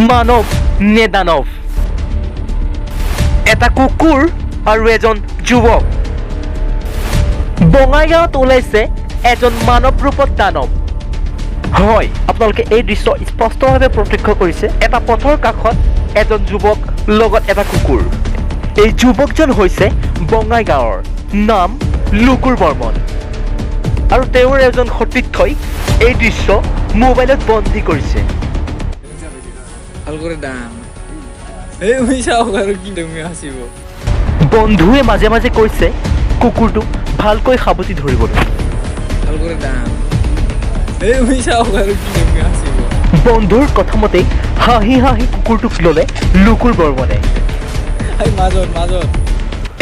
মানৱ নে দানৱ এটা কুকুৰ আৰু এজন যুৱক বঙাইগাঁৱত ওলাইছে এজন মানৱ ৰূপত দানৱ হয় আপোনালোকে এই দৃশ্য স্পষ্টভাৱে প্ৰত্যক্ষ কৰিছে এটা পথৰ কাষত এজন যুৱক লগত এটা কুকুৰ এই যুৱকজন হৈছে বঙাইগাঁৱৰ নাম লুকুৰ বৰ্মন আৰু তেওঁৰ এজন সতীৰ্থই এই দৃশ্য মোবাইলত বন্দী কৰিছে বন্ধুৱে মাজে মাজে কৈছে কুকুৰটোক ভালকৈ সাৱটি ধৰিবলৈ বন্ধুৰ কথামতেই হাঁহি হাঁহি কুকুৰটোক ল'লে লুকুৰ বৰ্মনে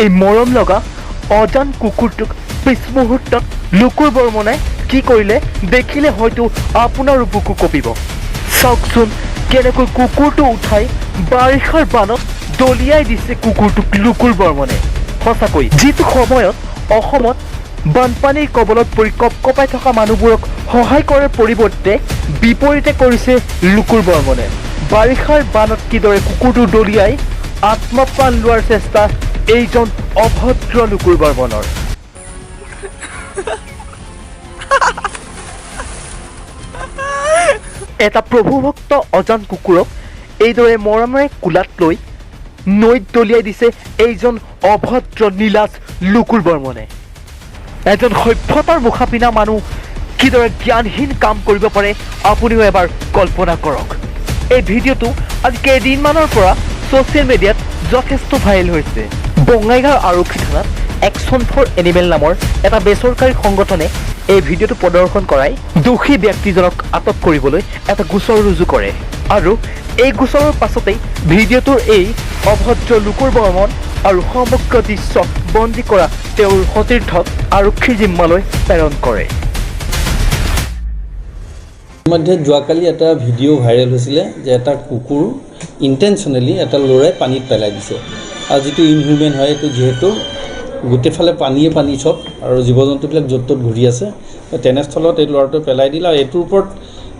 এই মৰম লগা অজান কুকুৰটোক পিছ মুহূৰ্তত লুকুৰ বৰ্মনে কি কৰিলে দেখিলে হয়তো আপোনাৰো বুকু কঁপিব চাওকচোন কেনেকৈ কুকুৰটো উঠাই বাৰিষাৰ বানত দলিয়াই দিছে কুকুৰটোক লুকুৰ বৰ্মনে সঁচাকৈ যিটো সময়ত অসমত বানপানীৰ কবলত পৰি কঁপাই থকা মানুহবোৰক সহায় কৰাৰ পৰিৱৰ্তে বিপৰীতে কৰিছে লুকুৰ বৰ্মনে বাৰিষাৰ বানত কিদৰে কুকুৰটো দলিয়াই আত্মপ্ৰাণ লোৱাৰ চেষ্টা এইজন অভদ্ৰ লুকুৰ বৰ্মনৰ এটা প্ৰভুভক্ত অজান কুকুৰক এইদৰে মৰমেৰে কোলাত লৈ নৈত দলিয়াই দিছে এইজন অভদ্ৰ নীলাজ লুকুৰ বৰ্মনে এজন সভ্যতাৰ মুখা পিন্ধা মানুহ কিদৰে জ্ঞানহীন কাম কৰিব পাৰে আপুনিও এবাৰ কল্পনা কৰক এই ভিডিঅ'টো আজি কেইদিনমানৰ পৰা ছ'চিয়েল মিডিয়াত যথেষ্ট ভাইৰেল হৈছে বঙাইগাঁও আৰক্ষী থানাত এক্সম ফৰ এনিমেল নামৰ এটা বেচৰকাৰী সংগঠনে এই ভিডিঅ'টো প্ৰদৰ্শন কৰাই দোষী ব্যক্তিজনক আটক কৰিবলৈ এটা গোচৰ ৰুজু কৰে আৰু এই গোচৰৰ পাছতেই ভিডিঅ'টোৰ এই অভদ্ৰ লুকুৰ বৰ্মন আৰু সমগ্ৰ দৃশ্য বন্দী কৰা তেওঁৰ সতীৰ্থক আৰক্ষীৰ জিম্মালৈ প্ৰেৰণ কৰে মধ্যে যোৱাকালি এটা ভিডিঅ' ভাইৰেল হৈছিলে যে এটা কুকুৰ ইণ্টেনশ্যনেলি এটা ল'ৰাই পানীত পেলাই দিছে আৰু যিটো ইনহিউমেন হয় এইটো যিহেতু গোটেইফালে পানীয়ে পানী চব আৰু জীৱ জন্তুবিলাক য'ত ত'ত ঘূৰি আছে তেনেস্থলত এই ল'ৰাটোৱে পেলাই দিলে আৰু এইটোৰ ওপৰত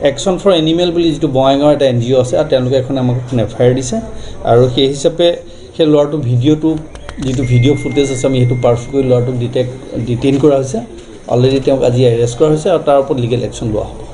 একশ্যন ফৰ এনিমেল বুলি যিটো বঙাইগাঁৱৰ এটা NGO আছে আৰু তেওঁলোকে এখন আমাক FIR দিছে আৰু সেই হিচাপে সেই ল'ৰাটোৰ যিটো ভিডিঅ' ফুটেজ আছে আমি সেইটো পাৰ্চ কৰি ল'ৰাটোক ডিটেইন কৰা হৈছে অলৰেডি তেওঁক আজি এৰেষ্ট কৰা হৈছে আৰু তাৰ ওপৰত লিগেল একশ্যন লোৱা হ'ব